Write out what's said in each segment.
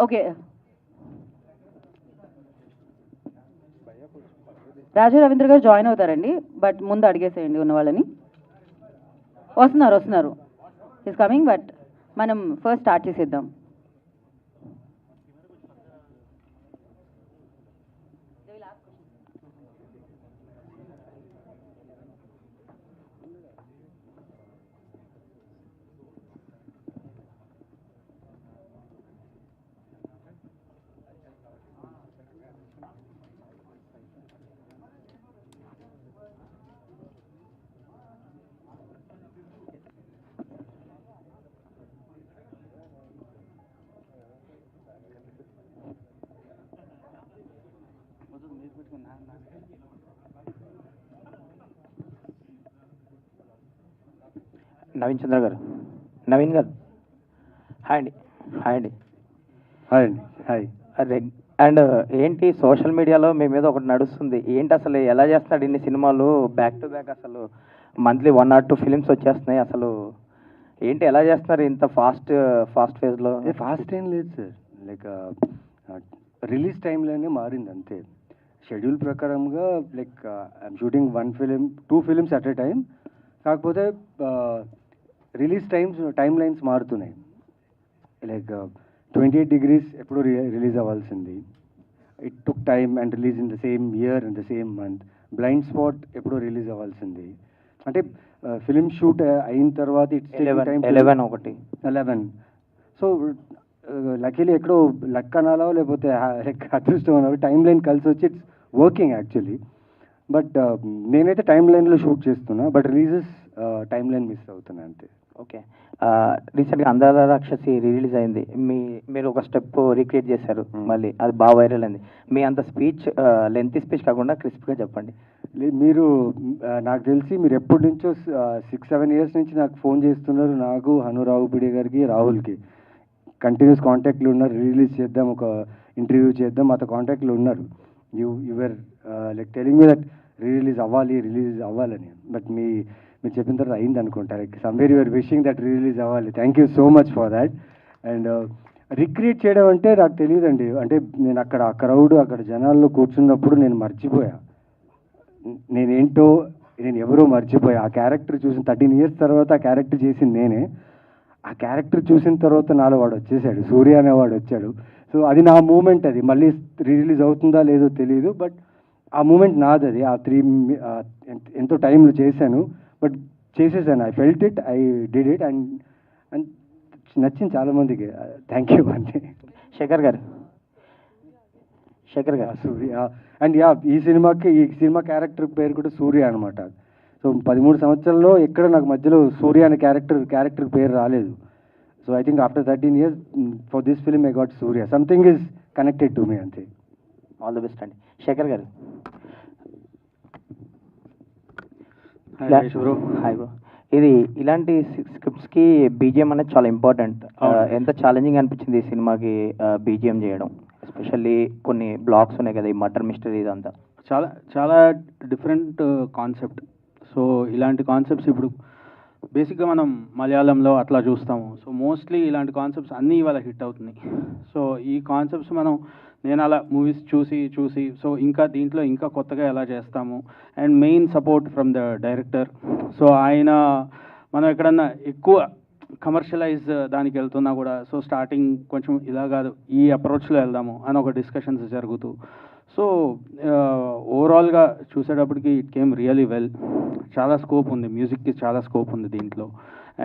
Okay, రాజు రవీంద్ర గారు join అవుతారండి, but ముందు అడిగేసేయండి ఉన్న వాళ్ళని. వస్తున్నారు, ఈస్ కమింగ్, బట్ మనం ఫస్ట్ స్టార్ట్ చేసేద్దాం. నవీన్ చంద్ర గారు, నవీన్ గారు, హాయ్ అండి. హాయ్ అండి. హాయ్ అండి. హాయ్. అండ్ ఏంటి సోషల్ మీడియాలో మీ మీద ఒకటి నడుస్తుంది, ఏంటి అసలు ఎలా చేస్తున్నాడు ఇన్ని సినిమాలు బ్యాక్ టు బ్యాక్, అసలు మంత్లీ 1 or 2 ఫిలిమ్స్ వచ్చేస్తున్నాయి, అసలు ఏంటి ఎలా చేస్తున్నారు ఇంత ఫాస్ట్ ఫేజ్లో? ఫాస్ట్ ఏం లేదు సార్, లైక్ రిలీజ్ టైంలోనే మారింది అంతే. షెడ్యూల్ ప్రకారంగా like I'm shooting 2 films at a time. కాకపోతే రిలీజ్ టైం లైన్స్ మారుతున్నాయి. లైక్ 28 Degrees ఎప్పుడు రిలీజ్ అవ్వాల్సింది, it took time and release in the same year in the same month. Blind spot ఎప్పుడు release అవ్వాల్సింది, అంటే ఫిలిం షూట్ అయిన తర్వాత it's 11. So luckily ఎక్కడో లక్ అనాలో లేకపోతే అదృష్టం అనాలో టైం లైన్ కలిసి వచ్చి ఇట్స్ వర్కింగ్ యాక్చువల్లీ. బట్ నేనైతే టైం లైన్లో షూట్ చేస్తున్నా, but releases time line miss అవుతున్నా అంతే. ఓకే, రీసెంట్గా అందాల రాక్షసి రిలీజ్ అయింది, మీరు ఒక స్టెప్ రీక్రియేట్ చేశారు, మళ్ళీ అది బాగా వైరల్ అయింది. మీ అంత స్పీచ్ లెంతీ స్పీచ్ కాకుండా క్రిస్ప్గా చెప్పండి. మీరు నాకు తెలిసి మీరు ఎప్పటి నుంచో 6-7 years నుంచి నాకు ఫోన్ చేస్తున్నారు, నాకు హనురావుపిడి గారికి రాహుల్కి కంటిన్యూస్ కాంటాక్ట్లు ఉన్నారు. రిలీజ్ చేద్దాం, ఒక ఇంటర్వ్యూ చేద్దాం, మాతో కాంటాక్ట్లు ఉన్నారు. Your like telling me that release అవ్వాలని. బట్ మీరు చెప్పిన తర్వాత అయింది అనుకుంటా, like somewhere your wishing that release అవ్వాలి. Thank you so much for that. And recreate చేయడం అంటే నాకు తెలియదండి, అంటే నేను అక్కడ ఆ క్రౌడ్ అక్కడ జనాల్లో కూర్చున్నప్పుడు నేను మర్చిపోయా నేనేంటో, నేను ఎవరో మర్చిపోయా. ఆ క్యారెక్టర్ చూసిన 13 years తర్వాత ఆ క్యారెక్టర్ చేసింది నేనే. ఆ క్యారెక్టర్ చూసిన తర్వాత నాలో వాడు వచ్చేసాడు, సూర్య అనేవాడు వచ్చాడు. సో అది నా మూమెంట్, అది మళ్ళీ రిలీజ్ అవుతుందా లేదో తెలియదు, బట్ ఆ మూమెంట్ నాది. అది ఆ 3 ఎంతో టైంలో చేశాను, బట్ చేసేసాను. I felt it, I did it, and నచ్చింది చాలామందికి. థ్యాంక్ యూ అండి. శేఖర్ గారు సూర్య. అండ్ ఈ సినిమా క్యారెక్టర్ పేరు కూడా సూర్య అనమాట. సో 13 సంవత్సరాల్లో ఎక్కడ నాకు మధ్యలో సూర్య అనే క్యారెక్టర్ పేరు రాలేదు. So I think after 13 years for this film I got Surya. Something is connected to me అంతే. ఆల్ ది బెస్ట్ అండి. శేఖర్ గారు. Hi bro. ఇలాంటి స్క్రిప్ట్స్కి బీజిఎం అనేది చాలా ఇంపార్టెంట్. ఎంత ఛాలెంజింగ్ అనిపించింది ఈ సినిమాకి బీజిఎం చేయడం, ఎస్పెషల్లీ కొన్ని బ్లాక్స్ ఉన్నాయి కదా, ఈ మర్డర్ మిస్టరీ ఇదంతా చాలా చాలా డిఫరెంట్ కాన్సెప్ట్. సో ఇలాంటి కాన్సెప్ట్స్ ఇప్పుడు బేసిక్గా మనం మలయాళంలో అట్లా చూస్తాము. సో మోస్ట్లీ ఇలాంటి కాన్సెప్ట్స్ అన్నీ ఇవాళ హిట్ అవుతున్నాయి. సో ఈ కాన్సెప్ట్స్ నేను అలా మూవీస్ చూసి సో ఇంకా దీంట్లో ఇంకా కొత్తగా ఎలా చేస్తాము, and main support from the director. So ఆయన మనం ఎక్కడన్నా ఎక్కువ కమర్షియలైజ్ దానికి వెళ్తున్నా కూడా, సో స్టార్టింగ్ కొంచెం ఇలా కాదు ఈ అప్రోచ్లో వెళ్దాము అని ఒక డిస్కషన్స్ జరుగుతూ, సో ఓవరాల్గా చూసేటప్పటికి ఇట్ కేమ్ రియలీ వెల్. చాలా స్కోప్ ఉంది, మ్యూజిక్కి చాలా స్కోప్ ఉంది దీంట్లో,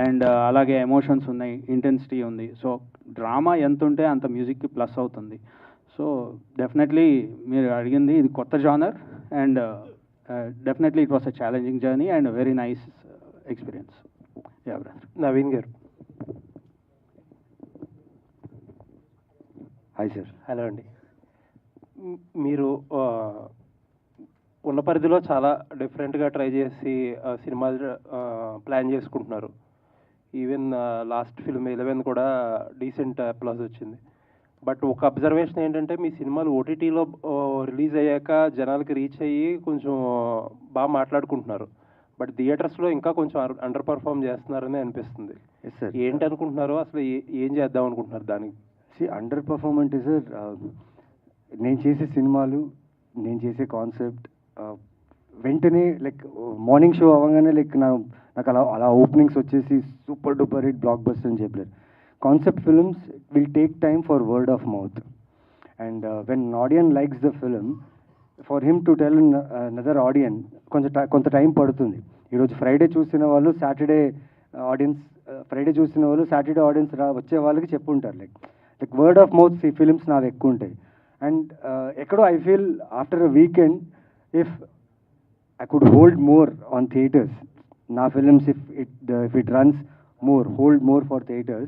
అండ్ అలాగే ఎమోషన్స్ ఉన్నాయి, ఇంటెన్సిటీ ఉంది. సో డ్రామా ఎంత ఉంటే అంత మ్యూజిక్కి ప్లస్ అవుతుంది. సో డెఫినెట్లీ మీరు అడిగింది ఇది కొత్త genre, and definitely it was a challenging journey and very nice experience. Naveen garu. Hi sir. Hello అండి. మీరు ఉన్న పరిధిలో చాలా డిఫరెంట్గా ట్రై చేసి సినిమాలు ప్లాన్ చేసుకుంటున్నారు. ఈవెన్ లాస్ట్ ఫిల్మ్ 11 కూడా డీసెంట్ అప్లాజ్ వచ్చింది. బట్ ఒక అబ్జర్వేషన్ ఏంటంటే మీ సినిమాలు ఓటీటీలో రిలీజ్ అయ్యాక జనాలకి రీచ్ అయ్యి కొంచెం బాగా మాట్లాడుకుంటున్నారు, బట్ థియేటర్స్లో ఇంకా కొంచెం అండర్ పర్ఫామ్ చేస్తున్నారని అనిపిస్తుంది. ఏంటి అనుకుంటున్నారు అసలు, ఏం చేద్దాం అనుకుంటున్నారు దానికి? అండర్ పర్ఫార్మ్ అంటే సార్, నేను చేసే సినిమాలు, నేను చేసే కాన్సెప్ట్ వెంటనే లైక్ మార్నింగ్ షో అవ్వగానే లైక్ నాకు అలా ఓపెనింగ్స్ వచ్చేసి super duper hit blockbuster అని చెప్పలేరు. Concept films will take time for word of mouth, and when audience likes the film, for him to tell another audience కొంత time పడుతుంది. ఈరోజు Friday చూసిన వాళ్ళు సాటర్డే ఆడియన్స్, ఫ్రైడే చూసిన వాళ్ళు Saturday audience వచ్చే వాళ్ళకి చెప్పుంటారు. లైక్ వర్డ్ ఆఫ్ మౌత్ ఈ ఫిలిమ్స్ నావి ఎక్కువ ఉంటాయి. అండ్ ఎక్కడో I feel after a weekend if I could hold more on theatres. Na films, if it runs more, hold more for theatres.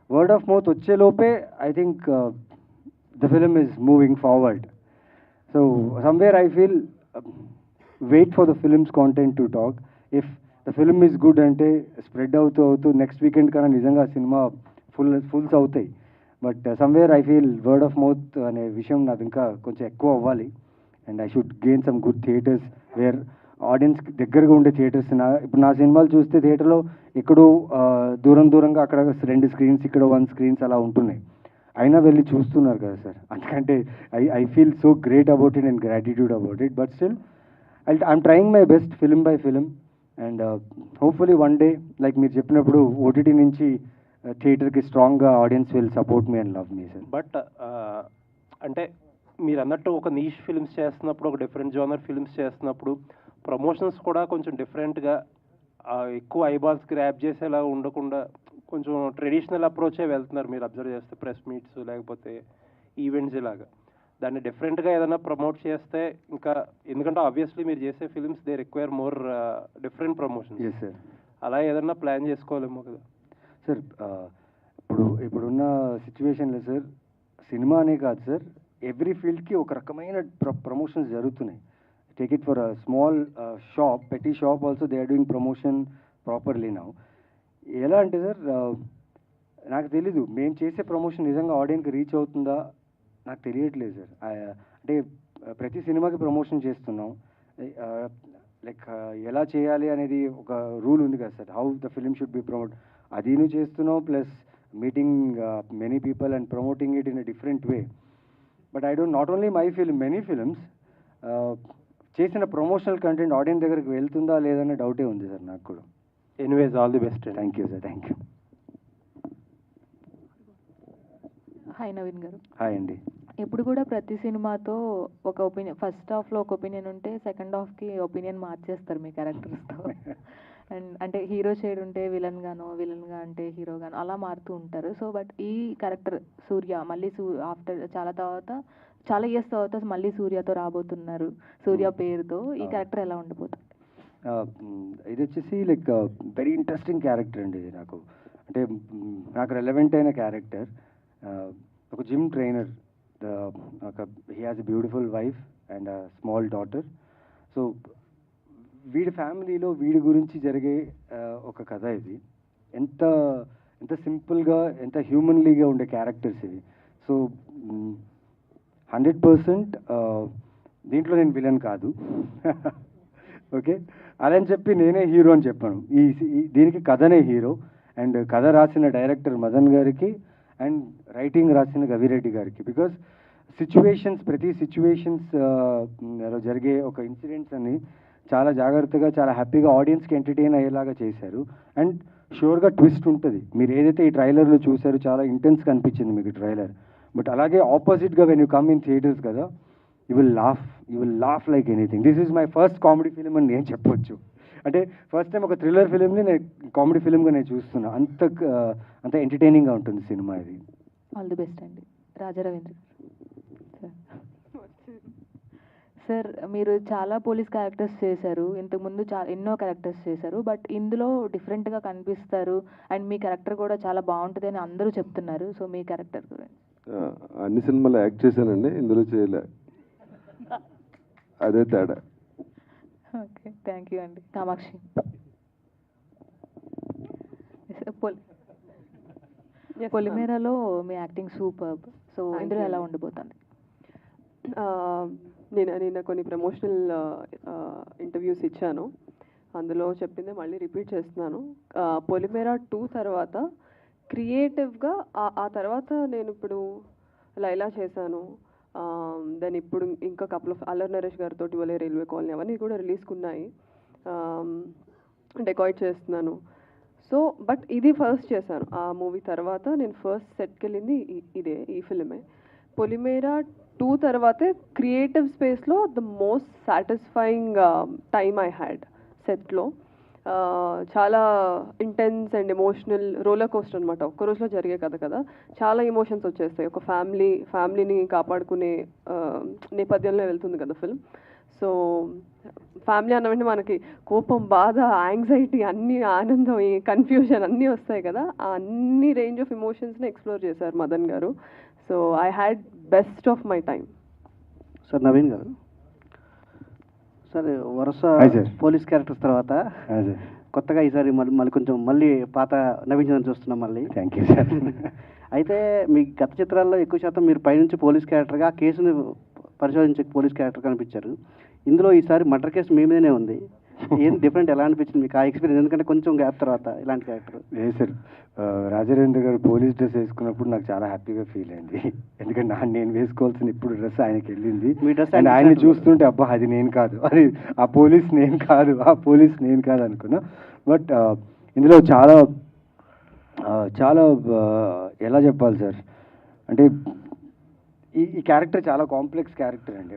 Word of mouth వచ్చే లోపే I think the film is moving forward. So somewhere I feel wait for the film's content to talk. If the film is good అంటే spread అవుతూ next weekend కన్నా నిజంగా cinema fulls అవుతాయి. But somewhere I feel word of mouth అనే విషయం నాకు ఇంకా కొంచెం ఎక్కువ అవ్వాలి. And I should gain some good theatres where ఆడియన్స్కి దగ్గరగా ఉండే థియేటర్స్. ఇప్పుడు నా సినిమాలు చూస్తే థియేటర్లో ఎక్కడో దూరంగా అక్కడ 2 స్క్రీన్స్, ఇక్కడ 1 స్క్రీన్స్ అలా ఉంటున్నాయి. అయినా వెళ్ళి చూస్తున్నారు కదా సార్. అందుకంటే I feel so great about it and gratitude about it. But still I'm trying my best film by film, and hopefully one day like మీరు చెప్పినప్పుడు ఓటీటీ నుంచి థియేటర్కి స్ట్రాంగ్గా audience will support me and love me sir. But అంటే మీరు అన్నట్టు ఒక niche films చేస్తున్నప్పుడు, ఒక డిఫరెంట్ జోనర్ ఫిల్మ్స్ చేస్తున్నప్పుడు ప్రమోషన్స్ కూడా కొంచెం డిఫరెంట్గా, ఎక్కువ ఐబాల్స్ గ్రాప్ చేసేలా ఉండకుండా కొంచెం ట్రెడిషనల్ అప్రోచే వెళ్తున్నారు మీరు అబ్జర్వ్ చేస్తే. ప్రెస్ మీట్స్ లేకపోతే ఈవెంట్స్ ఇలాగా దాన్ని డిఫరెంట్గా ఏదైనా ప్రమోట్ చేస్తే ఇంకా, ఎందుకంటే ఆబ్వియస్లీ మీరు చేసే films they require more different promotions. Yes sir. అలా ఏదైనా ప్లాన్ చేసుకోలేమో కదా సార్. ఇప్పుడున్న సిచ్యువేషన్లో సార్, సినిమా అనే కాదు సార్, ఎవ్రీ ఫీల్డ్కి ఒక రకమైన ప్రమోషన్స్ జరుగుతున్నాయి. Take it for a small shop, petty shop also they are doing promotion properly now. ఎలా అంటే సార్, నాకు తెలీదు మేము చేసే ప్రమోషన్ నిజంగా ఆడియన్కి రీచ్ అవుతుందా నాకు తెలియట్లేదు సార్. అంటే ప్రతి సినిమాకి ప్రమోషన్ చేస్తున్నాం, లైక్ ఎలా చేయాలి అనేది ఒక రూల్ ఉంది కదా sir, how the film should be promote. అదీను చేస్తున్నాం, plus meeting many people and promoting it in a different way. But I don't, not only my film, many films చేసిన ప్రమోషనల్ కంటెంట్ ఆడియన్స్ దగ్గరికి వెళ్తుందా లేదనే డౌటే ఉంది సార్ నాకు కూడా. Anyways all the best. Thank you sir. Thank you. Hi Naveen garu. Hi అండి. ఎప్పుడు కూడా ప్రతి సినిమాతో ఒక ఒపీనియన్, ఫస్ట్ హాఫ్లో ఒక ఒపీనియన్ ఉంటే సెకండ్ హాఫ్కి ఒపీనియన్ మార్చేస్తారు మీ క్యారెక్టర్స్తో. అండ్ అంటే హీరో షేడ్ ఉంటే విలన్గా అంటే హీరోగాను అలా మారుతూ ఉంటారు. సో బట్ ఈ క్యారెక్టర్ సూర్య మళ్ళీ ఆఫ్టర్ చాలా ఇయర్స్ తర్వాత మళ్ళీ సూర్యతో రాబోతున్నారు, సూర్య పేరుతో. ఈ క్యారెక్టర్ ఎలా ఉండబోతుంది? ఇది వచ్చేసి లైక్ వెరీ ఇంట్రెస్టింగ్ క్యారెక్టర్ అండి ఇది నాకు. అంటే నాకు రెలవెంట్ అయిన క్యారెక్టర్. ఒక gym trainer, he has a beautiful wife and small daughter. So వీడి ఫ్యామిలీలో వీడి గురించి జరిగే ఒక కథ ఇది. ఎంత సింపుల్గా, ఎంత హ్యూమన్లీగా ఉండే క్యారెక్టర్స్ ఇవి. సో 100% దీంట్లో నేను విలన్ కాదు. ఓకే, అలా అని చెప్పి నేనే హీరో అని చెప్పాను. దీనికి కథనే హీరో. అండ్ కథ రాసిన డైరెక్టర్ మదన్ గారికి అండ్ రైటింగ్ రాసిన గవిరెడ్డి గారికి. బికాస్ ప్రతి సిచ్యువేషన్స్ జరిగే ఒక ఇన్సిడెంట్స్ అన్ని చాలా జాగ్రత్తగా, చాలా హ్యాపీగా ఆడియన్స్కి ఎంటర్టైన్ అయ్యేలాగా చేశారు. అండ్ షూర్గా ట్విస్ట్ ఉంటుంది. మీరు ఏదైతే ఈ ట్రైలర్లో చూసారో చాలా ఇంటెన్స్గా అనిపించింది మీకు ట్రైలర్. బట్ అలాగే ఆపోజిట్గా when you come in theatres కదా, you will laugh like anything. This is my first comedy film అని నేను చెప్పొచ్చు. అంటే ఫస్ట్ టైం ఒక థ్రిల్లర్ ఫిలింని నేను కామెడీ ఫిలింగా నేను చూస్తున్నా. అంత ఎంటర్టైనింగ్గా ఉంటుంది సినిమా ఇది. ఆల్ ది బెస్ట్ అండి. రాజా రవీంద్ర సార్, మీరు చాలా పోలీస్ క్యారెక్టర్స్ చేశారు, ఇంతకుముందు ఎన్నో క్యారెక్టర్స్ చేశారు. బట్ ఇందులో డిఫరెంట్గా కనిపిస్తారు అండ్ మీ క్యారెక్టర్ కూడా చాలా బాగుంటుంది అని అందరూ చెప్తున్నారు. సో మీ క్యారెక్టర్ గురించి. అన్ని సినిమాలు యాక్ట్ చేశానండి, ఇందులో చేయలే, అదే తేడా. ఓకే, థ్యాంక్ యూ అండి. కామాక్షి. పొలిమేరాలో మీ యాక్టింగ్ సూపర్బ్. సో ఇందులో ఎలా ఉండబోతుంది? నిన్న కొన్ని ప్రమోషనల్ ఇంటర్వ్యూస్ ఇచ్చాను, అందులో చెప్పిందే మళ్ళీ రిపీట్ చేస్తున్నాను. పొలిమేరా 2 తర్వాత క్రియేటివ్గా ఆ తర్వాత నేను ఇప్పుడు లైలా చేశాను. దెన్ ఇప్పుడు ఇంకా కపుల్ ఆఫ్ అల్లరి నరేష్ గారితో ఇవాళ రైల్వే కాలనీ అవన్నీ కూడా రిలీజ్కి ఉన్నాయి. డెకాయిట్ చేస్తున్నాను. సో బట్ ఇది ఫస్ట్ చేశాను. ఆ మూవీ తర్వాత నేను ఫస్ట్ సెట్కి వెళ్ళింది ఈ ఫిల్మే. పొలిమేరా 2 తర్వాతే క్రియేటివ్ స్పేస్లో the most satisfying time I had సెట్లో. చాలా intense and emotional roller coaster అనమాట. ఒక్క రోజులో జరిగే కథ కదా, చాలా ఎమోషన్స్ వచ్చేస్తాయి. ఒక ఫ్యామిలీని కాపాడుకునే నేపథ్యంలో వెళ్తుంది కదా ఫిల్మ్. సో ఫ్యామిలీ అన్న వెంటనే మనకి కోపం, బాధ, యాంగ్జైటీ, అన్ని ఆనందం, కన్ఫ్యూజన్ అన్నీ వస్తాయి కదా. ఆ అన్ని రేంజ్ ఆఫ్ ఎమోషన్స్ని ఎక్స్ప్లోర్ చేశారు మదన్ గారు. So I had best of my time. Sir Naveen గారు, సార్ వరుస పోలీస్ క్యారెక్టర్స్ తర్వాత కొత్తగా ఈసారి మళ్ళీ పాత నవీన్ చంద్రన్ చూస్తున్నాం మళ్ళీ. Thank you sir. అయితే మీ గత చిత్రాల్లో ఎక్కువ శాతం మీరు పైనుంచి పోలీస్ క్యారెక్టర్గా కేసుని పరిశోధించే పోలీస్ క్యారెక్టర్ కనిపించారు. ఇందులో ఈసారి మర్డర్ కేసు మీ మీదనే ఉంది. ఏం డిఫరెంట్ ఎలా అనిపించింది మీకు ఆ ఎక్స్పీరియన్స్? ఎందుకంటే కొంచెం గ్యాప్ తర్వాత ఇలాంటి క్యారెక్టర్. లేదు సార్, రాజారేంద్ర గారు పోలీస్ డ్రెస్ వేసుకున్నప్పుడు నాకు చాలా హ్యాపీగా ఫీల్ అయింది. ఎందుకంటే నేను వేసుకోవాల్సిన ఇప్పుడు డ్రెస్ ఆయనకి వెళ్ళింది. మీ డ్రెస్ అండ్ ఆయన్ని చూస్తుంటే అబ్బా అది నేను కాదు, అది ఆ పోలీస్ నేను కాదు అనుకున్నా. బట్ ఇందులో చాలా చాలా ఎలా చెప్పాలి సార్, అంటే ఈ క్యారెక్టర్ చాలా కాంప్లెక్స్ క్యారెక్టర్ అండి.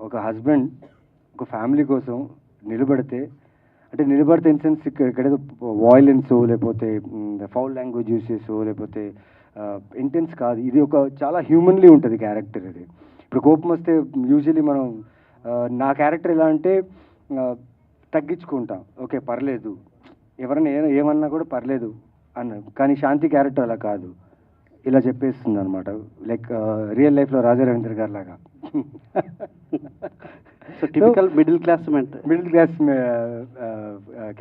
ఒక హస్బెండ్ ఒక ఫ్యామిలీ కోసం నిలబడితే ఇన్ సెన్స్ ఇక్కడేదో వాయిలెన్స్ లేకపోతే ఫౌల్ లాంగ్వేజ్ యూజ్ చేసో లేకపోతే ఇంటెన్స్ కాదు. ఇది ఒక చాలా హ్యూమన్లీ ఉంటుంది క్యారెక్టర్. ఇది ఇప్పుడు కోపం వస్తే యూజువలీ మనం నా క్యారెక్టర్ ఎలా అంటే తగ్గించుకుంటాం, ఓకే పర్లేదు, ఎవరైనా ఏమన్నా కూడా పర్లేదు అన్న. కానీ శాంతి క్యారెక్టర్ అలా కాదు, ఇలా చెప్పేస్తుంది అనమాట. లైక్ రియల్ లైఫ్లో రాజా రవీంద్ర గారు లాగా. So typical middle class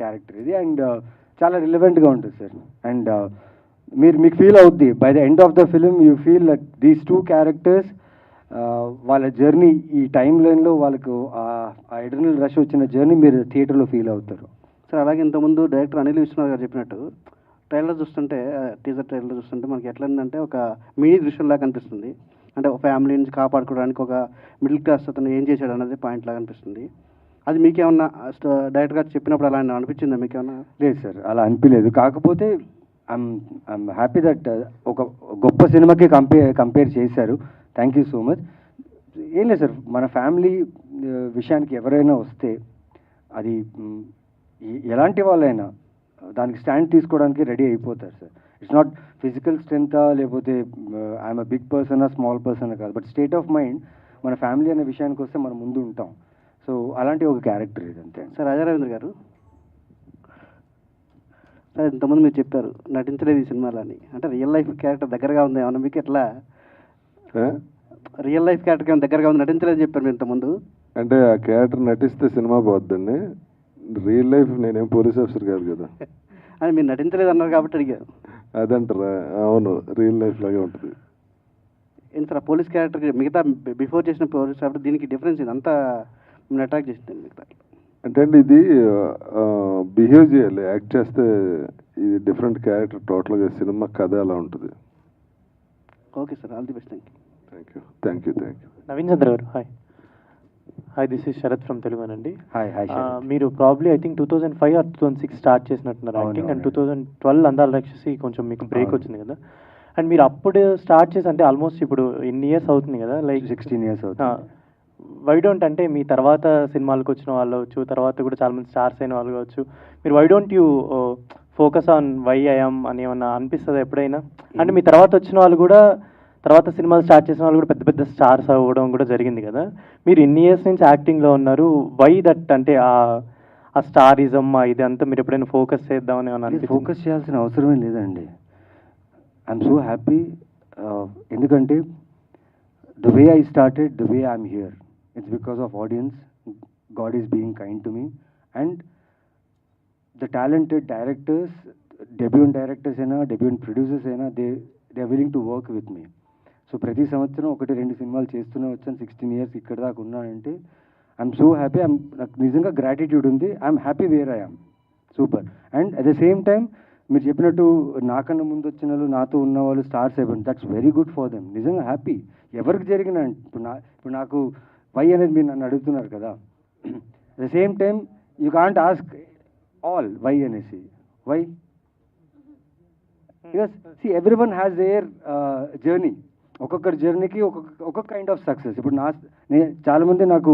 character ఇది. అండ్ చాలా రిలవెంట్గా ఉంటుంది సార్. అండ్ మీకు ఫీల్ అవుద్ది by the end of the film, you feel like these 2 characters వాళ్ళ జర్నీ, ఈ టైం లైన్లో వాళ్ళకు ఆ ఎడ్రినల్ రష్ వచ్చిన జర్నీ మీరు థియేటర్లో ఫీల్ అవుతారు సార్. అలాగే ఇంతకుముందు డైరెక్టర్ అనిల్ విశ్వనాథ్ గారు చెప్పినట్టు టీజర్ ట్రైలర్ చూస్తుంటే మనకి ఎట్లా ఉందంటే ఒక మినీ దృశ్యంలా కనిపిస్తుంది. అంటే ఒక ఫ్యామిలీ నుంచి కాపాడుకోవడానికి ఒక మిడిల్ క్లాస్ అతను ఏం చేశాడు అన్నది పాయింట్ లాగా అనిపిస్తుంది. అది మీకేమన్నా డైరెక్టర్ గారు చెప్పినప్పుడు అలా అనిపించిందా మీకేమన్నా? లేదు సార్, అలా అనిపించలేదు. కాకపోతే ఐఎమ్ హ్యాపీ దట్ ఒక గొప్ప సినిమాకి కంపేర్ చేశారు. Thank you so much. ఏం లేదు సార్, మన ఫ్యామిలీ విషయానికి ఎవరైనా వస్తే అది ఎలాంటి వాళ్ళైనా దానికి స్టాండ్ తీసుకోవడానికి రెడీ అయిపోతారు సార్. ఇట్స్ నాట్ ఫిజికల్ స్ట్రెంగ్తా లేకపోతే I'm a big person small person కాదు, బట్ స్టేట్ ఆఫ్ మైండ్ మన ఫ్యామిలీ అనే విషయానికి వస్తే మనం ముందు ఉంటాం. సో అలాంటి ఒక క్యారెక్టర్ ఇది అంతే. సార్ రాజా రవీంద్ర గారు, సార్ ఇంతకుముందు మీరు చెప్పారు నటించలేదు ఈ సినిమాలని, అంటే రియల్ లైఫ్ క్యారెక్టర్ దగ్గరగా ఉంది ఏమన్నా మీకు? ఎట్లా రియల్ లైఫ్ క్యారెక్టర్ ఏమైనా దగ్గరగా ఉంది, నటించలేదు చెప్పారు మీరు ఇంతకుముందు. అంటే ఆ క్యారెక్టర్ నటిస్తే సినిమా పోద్దండి. రియల్ లైఫ్ నేనేం పోలీస్ ఆఫీసర్ కాదు కదా. అని మీరు నటించలేదు అన్నారు కాబట్టి అడిగారు. అదంటారా? అవును, రియల్ లైఫ్ లాగే ఉంటుంది. ఏంటి సార్ పోలీస్ క్యారెక్టర్ మిగతా బిఫోర్ చేసిన పోలీస్ క్యారెక్టర్ దీనికి డిఫరెన్స్ ఇది అంతా మిమ్మల్ని అట్రాక్ట్ చేసింది మిగతా? అంటే అండి ఇది బిహేవ్ చేయాలి, యాక్ట్ చేస్తే ఇది డిఫరెంట్ క్యారెక్టర్ టోటల్గా. సినిమా కథ అలా ఉంటుంది. Okay sir, all the best. Thank you. Naveen Chandra garu, hi this is Sarath from Telugu అండి. హాయ్. మీరు probably I think 2005 or 2006 start చేసినట్టున్నారు యాక్టింగ్. అండ్ 2012 అందాల రాక్షసి కొంచెం మీకు బ్రేక్ వచ్చింది కదా. అండ్ మీరు అప్పుడు స్టార్ట్ చేసి అంటే ఆల్మోస్ట్ ఇప్పుడు ఇన్ని ఇయర్స్ అవుతుంది కదా, లైక్ 16 years అవుతుంది. వై డోంట్ అంటే మీ తర్వాత సినిమాలకు వచ్చిన వాళ్ళు వచ్చు, తర్వాత కూడా చాలా మంది స్టార్స్ అయిన వాళ్ళు కావచ్చు, మీరు why don't you focus on why I'm అని ఏమన్నా అనిపిస్తుంది ఎప్పుడైనా? అంటే మీ తర్వాత వచ్చిన వాళ్ళు కూడా, తర్వాత సినిమాలు స్టార్ట్ చేసిన వాళ్ళు కూడా పెద్ద పెద్ద స్టార్స్ అవ్వడం కూడా జరిగింది కదా. మీరు ఇన్ని ఇయర్స్ నుంచి యాక్టింగ్లో ఉన్నారు, వై దట్ అంటే ఆ స్టారిజం ఇదంతా మీరు ఎప్పుడైనా ఫోకస్ చేద్దామని ఏమన్నా? ఫోకస్ చేయాల్సిన అవసరమే లేదండి. I'm so happy. ఎందుకంటే the way I started, the way I'm here, it's because of audience. God is being kind to me and the talented directors, debut directors అయినా డెబ్యూన్ ప్రొడ్యూసర్స్ అయినా they are willing to work with me. So ప్రతి సంవత్సరం 1-2 సినిమాలు చేస్తూనే వచ్చాను. 16 years ఇక్కడ దాకా ఉన్నానంటే ఐఎమ్ సో హ్యాపీ. నాకు నిజంగా గ్రాటిట్యూడ్ ఉంది. I'm happy where I am. Super. And at the same time మీరు చెప్పినట్టు నాకన్నా ముందు వచ్చిన వాళ్ళు నాతో ఉన్న వాళ్ళు స్టార్స్ అయిపోయింది. That's very good for them. నిజంగా హ్యాపీ. ఎవరికి జరిగిన ఇప్పుడు నాకు వై అనేది మీరు నన్ను అడుగుతున్నారు కదా, the same time you can't ask all why అనేసి. Why? Because see everyone has their journey. ఒక్కొక్కరి జర్నీకి ఒక్కొక్క కైండ్ ఆఫ్ సక్సెస్. ఇప్పుడు చాలామంది నాకు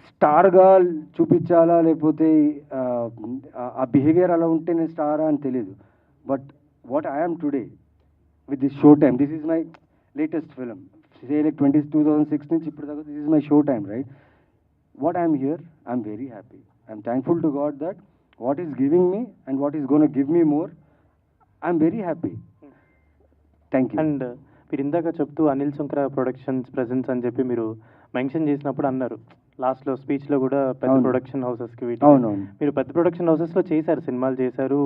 స్టార్గా చూపించాలా లేకపోతే ఆ బిహేవియర్ అలా ఉంటే నేను స్టారా అని తెలియదు. But what I'm today with this show time, this is my latest film. Say like 2006 నుంచి ఇప్పుడు దాకా this is my show time, right? What I'm here, I'm very happy. I'm thankful to God that what is giving me and what is gonna give me more, I'm very happy. Thank you. And మీరు ఇందాక చెప్తూ Anil Sunkara productions presence అని చెప్పి మీరు mention చేసినప్పుడు అన్నారు లాస్ట్లో స్పీచ్లో కూడా పెద్ద ప్రొడక్షన్ హౌసెస్కి వీటి మీరు పెద్ద ప్రొడక్షన్ హౌసెస్లో చేశారు, సినిమాలు చేశారు,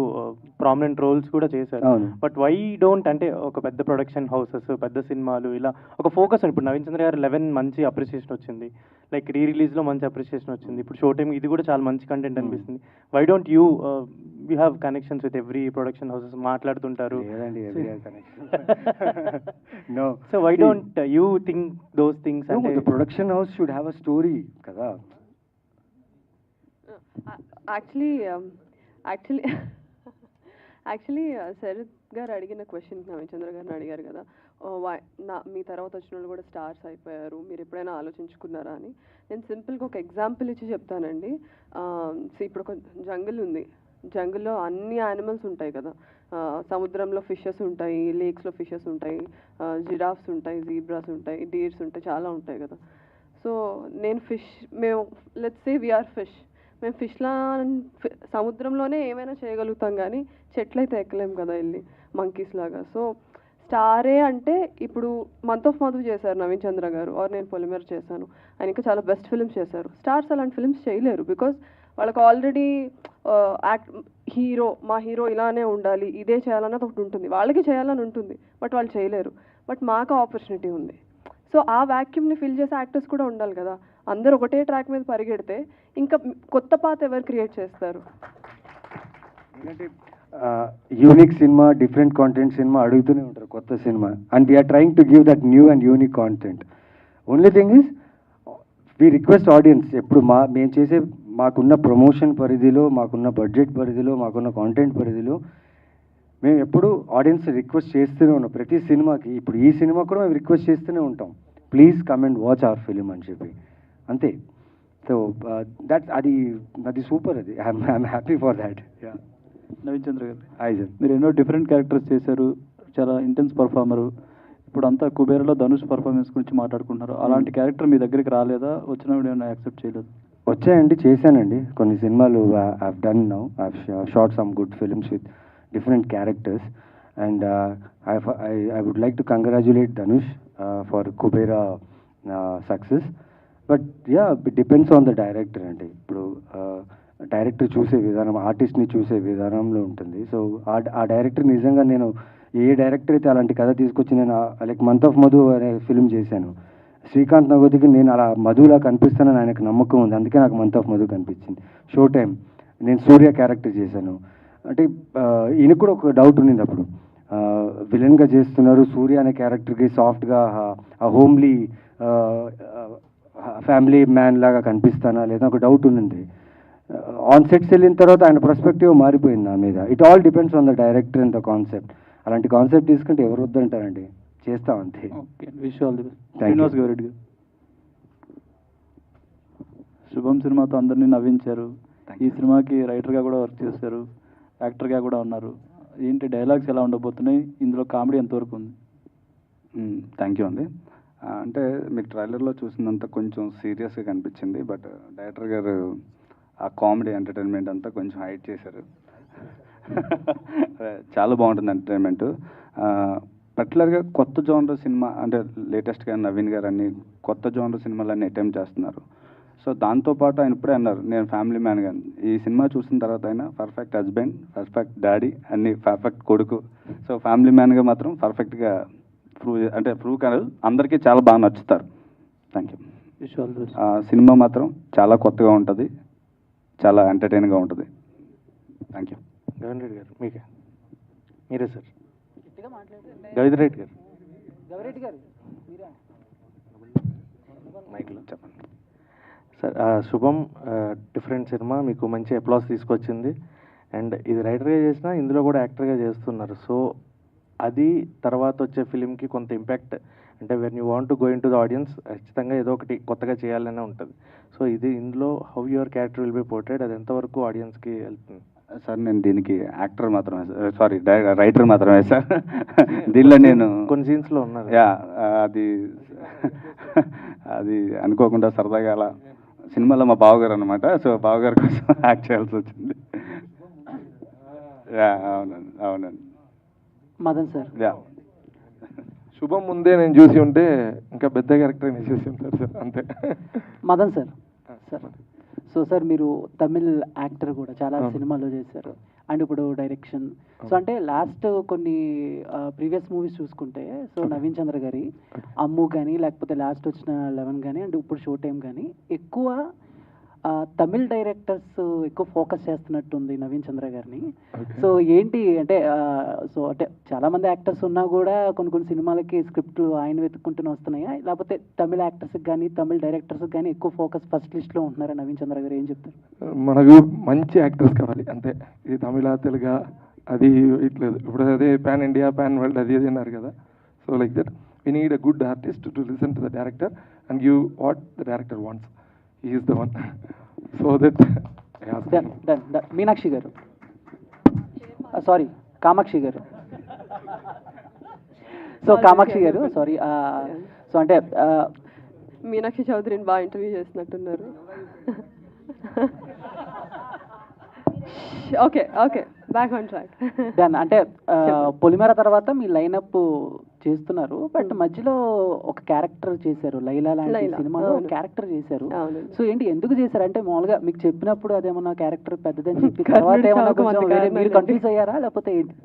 ప్రామినెంట్ రోల్స్ కూడా చేశారు. బట్ వై డోంట్ అంటే ఒక పెద్ద ప్రొడక్షన్ హౌసెస్ పెద్ద సినిమాలు ఇలా ఒక ఫోకస్. ఇప్పుడు నవీన్ చంద్ర గారు 11 మంచి అప్రిసియేషన్ వచ్చింది, లైక్ రిలీజ్లో మంచి అప్రిసియేషన్ వచ్చింది, ఇప్పుడు షో టైం ఇది కూడా చాలా మంచి కంటెంట్ అనిపిస్తుంది. Why don't you have connections with every production houses మాట్లాడుతుంటారు, so why don't you think those things? అంటే production house should have a story కదా. యాక్చువల్లీ శరత్ గారు అడిగిన క్వశ్చన్ నవీన్ చంద్ర గారిని అడిగారు కదా, మీ తర్వాత వచ్చిన వాళ్ళు కూడా స్టార్స్ అయిపోయారు, మీరు ఎప్పుడైనా ఆలోచించుకున్నారా అని. నేను సింపుల్గా ఒక ఎగ్జాంపుల్ ఇచ్చి చెప్తానండి. ఇప్పుడు ఒక జంగిల్ ఉంది, జంగిల్లో అన్ని యానిమల్స్ ఉంటాయి కదా. సముద్రంలో ఫిషెస్ ఉంటాయి, లేక్స్లో ఫిషెస్ ఉంటాయి, జిరాఫ్స్ ఉంటాయి, జీబ్రాస్ ఉంటాయి, డీర్స్ ఉంటాయి, చాలా ఉంటాయి కదా. సో నేను మేము లెట్స్ సే వీఆర్ ఫిష్, మేము ఫిష్లా సముద్రంలోనే ఏమైనా చేయగలుగుతాం కానీ చెట్లు అయితే ఎక్కలేం కదా వెళ్ళి మంకీస్ లాగా. సో స్టారే అంటే ఇప్పుడు మంత్ ఆఫ్ మధు చేశారు నవీన్ చంద్ర గారు, ఆర్ నేను పొలిమేర చేశాను, ఆయన ఇంకా చాలా బెస్ట్ ఫిల్మ్స్ చేశారు. స్టార్స్ అలాంటి ఫిల్మ్స్ చేయలేరు బికాజ్ వాళ్ళకి ఆల్రెడీ మా హీరో ఇలానే ఉండాలి, ఇదే చేయాలన్నది ఒకటి ఉంటుంది, వాళ్ళకి చేయాలని ఉంటుంది, బట్ వాళ్ళు చేయలేరు. బట్ మాకు ఆపర్చునిటీ ఉంది. సో ఆ వ్యాక్యూమ్ని ఫిల్ చేసే యాక్టర్స్ కూడా ఉండాలి కదా. అందరూ ఒకటే ట్రాక్ మీద పరిగెడితే ఇంకా కొత్త పాత ఎవరు క్రియేట్ చేస్తారు? ఎందుకంటే యూనిక్ సినిమా, డిఫరెంట్ కాంటెంట్ సినిమా అడుగుతూనే ఉంటారు, కొత్త సినిమా. And we're trying to give that new and unique content. Only thing is we request audience, ఎప్పుడు మేము చేసే మాకున్న ప్రమోషన్ పరిధిలో, మాకున్న బడ్జెట్ పరిధిలో, మాకున్న కాంటెంట్ పరిధిలో మేము ఎప్పుడు ఆడియన్స్ రిక్వెస్ట్ చేస్తూనే ఉన్నాం ప్రతి సినిమాకి. ఇప్పుడు ఈ సినిమా కూడా మేము రిక్వెస్ట్ చేస్తూనే ఉంటాం, please come and watch our film అని చెప్పి, అంతే. సో అది సూపర్, అది I'm happy for that. Naveen Chandra garu, hi sir. మీరు ఎన్నో డిఫరెంట్ క్యారెక్టర్స్ చేశారు, చాలా ఇంటెన్స్ పర్ఫార్మరు. ఇప్పుడు అంతా కుబేరలో ధనుష్ పర్ఫార్మెన్స్ గురించి మాట్లాడుకుంటున్నారు. అలాంటి క్యారెక్టర్ మీ దగ్గరికి రాలేదా? వచ్చినప్పుడు ఏమైనా యాక్సెప్ట్ చేయలేదు? వచ్చాయండి, చేశానండి కొన్ని సినిమాలు. I done now, I shot some good films with different characters, and I would like to congratulate Dhanush for Kubera success. But yeah, it depends on the director అండి. ఇప్పుడు డైరెక్టర్ చూసే విధానం, ఆర్టిస్ట్ని చూసే విధానంలో ఉంటుంది. సో ఆ డైరెక్టర్ నిజంగా, నేను ఏ డైరెక్టర్ అయితే అలాంటి కథ తీసుకొచ్చి, నేను లైక్ మంత్ ఆఫ్ మధు అనే ఫిల్మ్ చేశాను, శ్రీకాంత్ నగోతికి నేను అలా మధులా కనిపిస్తానని ఆయనకు నమ్మకం ఉంది, అందుకే నాకు మంత్ ఆఫ్ మధు కనిపించింది. షో టైం నేను సూర్య క్యారెక్టర్ చేశాను. అంటే ఈయనకు కూడా ఒక డౌట్ ఉండింది అప్పుడు, విలన్గా చేస్తున్నారు, సూర్య అనే క్యారెక్టర్కి సాఫ్ట్గా హోమ్లీ ఫ్యామిలీ మ్యాన్ లాగా కనిపిస్తానా లేదా ఒక డౌట్ ఉండింది. ఆన్ సెట్స్ వెళ్ళిన తర్వాత ఆయన పర్స్పెక్టివ్ మారిపోయింది నా మీద. It all depends on the director and the concept. అలాంటి కాన్సెప్ట్ తీసుకుంటే ఎవరు వద్దంటారండి, చేస్తాం అంతే. శ్రీనివాస్ గౌరెడ్డి గారు, శుభం సినిమాతో అందరినీ నవ్వించారు, ఈ సినిమాకి రైటర్గా కూడా వర్క్ చేశారు, యాక్టర్గా కూడా ఉన్నారు. ఏంటి డైలాగ్స్ ఎలా ఉండబోతున్నాయి, ఇందులో కామెడీ ఎంతవరకు ఉంది? థ్యాంక్ యూ అండి. అంటే మీకు ట్రైలర్లో చూసినంత కొంచెం సీరియస్గా కనిపించింది, బట్ డైరెక్టర్ గారు ఆ కామెడీ ఎంటర్టైన్మెంట్ అంతా కొంచెం హైడ్ చేశారు. చాలా బాగుంటుంది ఎంటర్టైన్మెంట్. పర్టికులర్గా కొత్త జోనర్ సినిమా, అంటే లేటెస్ట్గా నవీన్ గారు అన్ని కొత్త జోనర్ సినిమాలన్నీ అటెంప్ట్ చేస్తున్నారు. సో దాంతోపాటు ఆయన ఇప్పుడే అన్నారు, నేను ఫ్యామిలీ మ్యాన్ గాని. ఈ సినిమా చూసిన తర్వాత ఆయన పర్ఫెక్ట్ హస్బెండ్, పర్ఫెక్ట్ డాడీ, అన్ని పర్ఫెక్ట్ కొడుకు. సో ఫ్యామిలీ మ్యాన్గా మాత్రం పర్ఫెక్ట్గా ప్రూవ్ కాదు, అందరికీ చాలా బాగా నచ్చుతారు. Thank you. సినిమా మాత్రం చాలా కొత్తగా ఉంటుంది, చాలా ఎంటర్టైన్గా ఉంటుంది. Thank you. గగన్ రెడ్డి గారు మీకే. మీరే సార్. గవిధర్ రెడ్డి గారు. మైక్లో చెప్పండి సార్. శుభం డిఫరెంట్ సినిమా, మీకు మంచి అప్లాస్ తీసుకొచ్చింది. అండ్ ఇది రైటర్గా చేసినా ఇందులో కూడా యాక్టర్గా చేస్తున్నారు. సో అది తర్వాత వచ్చే ఫిలింకి కొంత ఇంపాక్ట్, అంటే when you want to go in to the audience ఖచ్చితంగా ఏదో ఒకటి కొత్తగా చేయాలనే ఉంటుంది. సో ఇది ఇందులో how your character will be portrait, అది ఎంతవరకు ఆడియన్స్కి వెళ్తుంది? సార్ నేను దీనికి యాక్టర్ మాత్రమే, సారీ రైటర్ మాత్రమే సార్. దీనిలో నేను కొన్ని సీన్స్లో ఉన్నారు. యా, అది అది అనుకోకుండా సరదాగా అలా సినిమాలో మా బావగారు అనమాట. సో బావగారి కోసం యాక్ట్ చేయాల్సి వచ్చింది. యా అవునండి, అవునండి. మదన్ సార్. యా, శుభం ముందే నేను చూసి ఉంటే ఇంకా పెద్ద క్యారెక్టర్ నేను చూసి ఉంటారు సార్, అంతే. Madan sir. Sir so sir మీరు తమిళ్ యాక్టర్ కూడా చాలా సినిమాల్లో చేశారు అండ్ ఇప్పుడు డైరెక్షన్. సో అంటే లాస్ట్ కొన్ని ప్రీవియస్ మూవీస్ చూసుకుంటే సో నవీన్ చంద్ర గారి అమ్ము కానీ లేకపోతే లాస్ట్ వచ్చిన 11 కానీ అండ్ ఇప్పుడు షో టైం కానీ ఎక్కువ తమిళ్ డైరెక్టర్స్ ఎక్కువ ఫోకస్ చేస్తున్నట్టుంది నవీన్ చంద్ర గారిని. సో ఏంటి అంటే సో అంటే చాలామంది యాక్టర్స్ ఉన్నా కూడా కొన్ని సినిమాలకి స్క్రిప్ట్లు ఆయన వెతుక్కుంటూనే వస్తున్నాయా, లేకపోతే తమిళ యాక్టర్స్కి కానీ తమిళ డైరెక్టర్స్కి కానీ ఎక్కువ ఫోకస్ ఫస్ట్ లిస్ట్లో ఉంటున్నారా? నవీన్ చంద్ర గారు ఏం చెప్తారు? మనకు మంచి యాక్టర్స్ కావాలి అంతే. ఇది తమిళ తెలుగు అది ఇట్లేదు. ఇప్పుడు అదే పాన్ ఇండియా పాన్ వరల్డ్ అది అన్నారు కదా. So like that we need a good artist to listen to the director and give what the director wants. He is the one. So that done. Meenakshi గారు, సారీ కామాక్షి గారు. So Kamakshi గారు sorry. So అంటే మీనాక్షి చౌదరిని బాగా interview చేసినట్టున్నారు. Okay okay, back on track. దాన్ని అంటే పొలిమేర తర్వాత మీ lineup చేస్తున్నారు, బట్ మధ్యలో ఒక క్యారెక్టర్ చేశారు, లైలా లాంటి సినిమాలో క్యారెక్టర్ చేశారు. సో ఏంటి ఎందుకు చేశారు? అంటే మామూలుగా మీకు చెప్పినప్పుడు అదేమన్నా క్యారెక్టర్ పెద్దదని చెప్పి తర్వాత ఏమన్నా కొంచెం మీరు కన్ఫ్యూజ్ అయ్యారా లేకపోతే ఏంటి?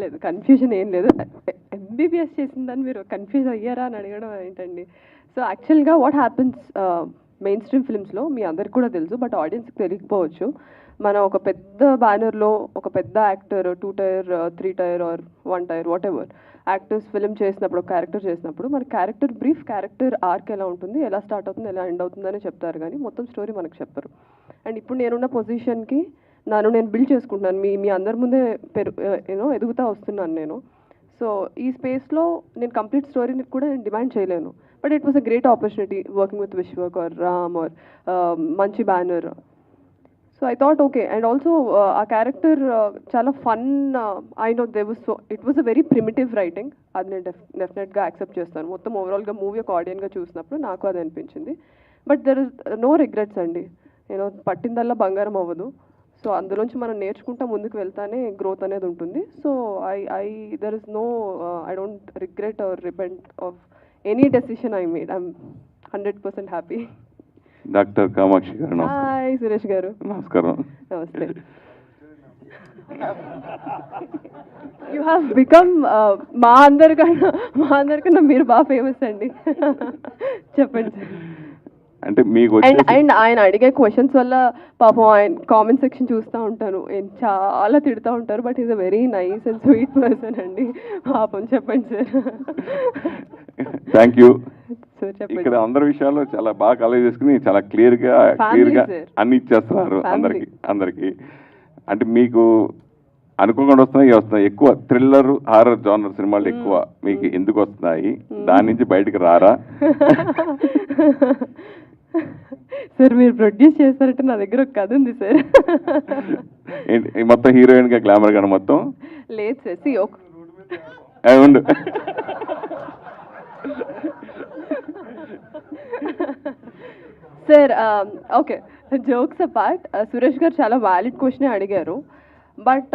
లేదు, కన్ఫ్యూజన్ ఏం లేదు. ఎంబీబీఎస్ చేసిందని మీరు కన్ఫ్యూజ్ అయ్యారా అని అడగడం ఏంటండి? సో యాక్చువల్గా వాట్ హ్యాపెన్స్ మెయిన్ స్ట్రీమ్ ఫిల్మ్స్లో మీ అందరికి కూడా తెలుసు, బట్ ఆడియన్స్కి తెలియకపోవచ్చు. మనం ఒక పెద్ద బ్యానర్లో ఒక పెద్ద actor 2 tier 3 tier or 1 tier whatever actors film చేసినప్పుడు, ఒక క్యారెక్టర్ చేసినప్పుడు మన క్యారెక్టర్ బ్రీఫ్, క్యారెక్టర్ ఆర్క్ ఎలా ఉంటుంది, ఎలా స్టార్ట్ అవుతుంది, ఎలా ఎండ్ అవుతుందని చెప్తారు, కానీ మొత్తం స్టోరీ మనకు చెప్పరు. అండ్ ఇప్పుడు నేనున్న పొజిషన్కి నేను బిల్డ్ చేసుకుంటున్నాను, మీ అందరి ముందే ఎదుగుతూ వస్తున్నాను నేను. సో ఈ స్పేస్లో నేను కంప్లీట్ స్టోరీని కూడా నేను డిమాండ్ చేయలేను. But it was a great opportunity working with Vishwak or Ram or మంచి banner. So I thought okay. And also ఆ క్యారెక్టర్ చాలా fun. I know it was a very primitive writing. అది నేను డెఫినెట్గా యాక్సెప్ట్ చేస్తాను. మొత్తం ఓవరాల్గా మూవీ ఒక ఆడియన్గా చూసినప్పుడు నాకు అది అనిపించింది. But there is no regrets అండి. పట్టిందల్లా బంగారం అవ్వదు. సో అందులోంచి మనం నేర్చుకుంటా ముందుకు వెళ్తానే గ్రోత్ అనేది ఉంటుంది. So there is no I don't regret or repent of any decision I made. I'm 100% happy. Doctor Kamakshi గారు. హాయ్ సురేష్ గారు. నమస్కారం. నమస్తే. యూ హ్యావ్ బికమ్ మా అందరికన్నా మీరు బాగా ఫేమస్ అండి. చెప్పండి. అంటే మీకు అండ్ ఆయన అడిగే క్వశ్చన్స్ వల్ల పాపం ఆయన కామెంట్ సెక్షన్ చూస్తూ ఉంటాను, చాలా తిడుతూ ఉంటారు. But is a very nice and sweet person అండి. పాపం. చెప్పండి సార్. Thank you. ఇక్కడ అందరి విషయాల్లో చాలా బాగా కలెక్ట్ చేసుకుని చాలా క్లియర్గా అన్ని ఇచ్చేస్తున్నారు అందరికి. అంటే మీకు అనుకోకుండా వస్తున్నాయి ఎక్కువ థ్రిల్లర్ హారర్ జానర్ సినిమాలు ఎక్కువ మీకు ఎందుకు వస్తున్నాయి? దాని నుంచి బయటకు రారా? సార్ మీరు ప్రొడ్యూస్ చేస్తారంటే నా దగ్గర ఒక కథ ఉంది సార్. మొత్తం హీరోయిన్ గా గ్లామర్ గా మొత్తం లేదు సార్. ఉండు. Sir okay, jokes apart, Suresh గారు చాలా వ్యాలిడ్ క్వశ్చన్ అడిగారు. But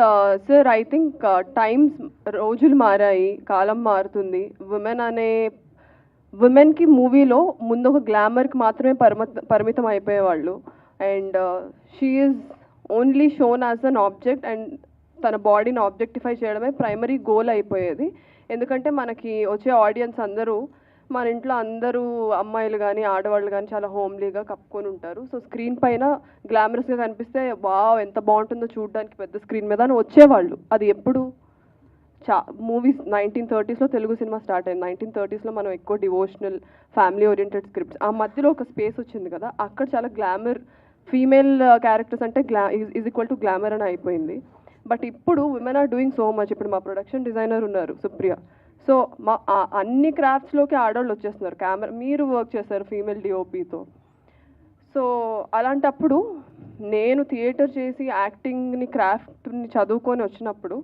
sir I think times, రోజులు మారాయి, కాలం మారుతుంది. విమెన్కి మూవీలో ముందు ఒక గ్లామర్కి మాత్రమే పరిమితం అయిపోయేవాళ్ళు. And she is only shown as an object and తన బాడీని ఆబ్జెక్టిఫై చేయడమే ప్రైమరీ గోల్ అయిపోయేది. ఎందుకంటే మనకి వచ్చే ఆడియన్స్ అందరూ మన ఇంట్లో అందరూ అమ్మాయిలు కానీ ఆడవాళ్ళు కానీ చాలా హోమ్లీగా కప్పుకొని ఉంటారు. సో స్క్రీన్ పైన గ్లామరస్గా కనిపిస్తే వావ్ ఎంత బాగుంటుందో చూడడానికి పెద్ద స్క్రీన్ మీద అని వచ్చేవాళ్ళు. అది ఎప్పుడు movies 1930s Telugu cinema start అయింది. 1930s మనం ఎక్కువ డివోషనల్ ఫ్యామిలీ ఓరియంటెడ్ స్క్రిప్ట్స్. ఆ మధ్యలో ఒక స్పేస్ వచ్చింది కదా, అక్కడ చాలా గ్లామర్ ఫీమేల్ క్యారెక్టర్స్ అంటే ఈజ్ ఈక్వల్ టు గ్లామర్ అని అయిపోయింది. బట్ ఇప్పుడు women are doing so much. ఇప్పుడు మా ప్రొడక్షన్ డిజైనర్ ఉన్నారు సుప్రియ. సో మా అన్ని క్రాఫ్ట్స్లోకి ఆడవాళ్ళు వచ్చేస్తున్నారు. కెమెరా మీరు వర్క్ చేస్తారు ఫీమేల్ డిఓపితో. సో అలాంటప్పుడు నేను థియేటర్ చేసి యాక్టింగ్ని క్రాఫ్ట్ని చదువుకొని వచ్చినప్పుడు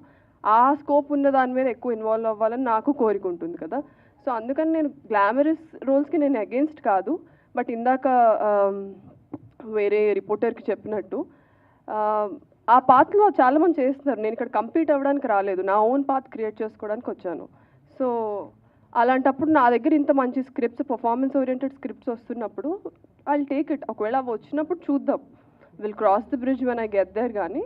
ఆ స్కోప్ ఉన్న దాని మీద ఎక్కువ ఇన్వాల్వ్ అవ్వాలని నాకు కోరిక ఉంటుంది కదా. సో అందుకని నేను గ్లామరస్ రోల్స్కి నేను అగేన్స్ట్ కాదు. బట్ ఇందాక వేరే రిపోర్టర్కి చెప్పినట్టు ఆ పాత్లో చాలామంది చేస్తున్నారు. నేను ఇక్కడ కంపీట్ అవ్వడానికి రాలేదు, నా ఓన్ పాత్ క్రియేట్ చేసుకోవడానికి వచ్చాను. సో అలాంటప్పుడు నా దగ్గర ఇంత మంచి స్క్రిప్ట్స్, పర్ఫార్మెన్స్ ఓరియంటెడ్ స్క్రిప్ట్స్ వస్తున్నప్పుడు ఐ విల్ టేక్ ఇట్. ఒకవేళ అవి వచ్చినప్పుడు చూద్దాం, will cross the bridge when I get there. కానీ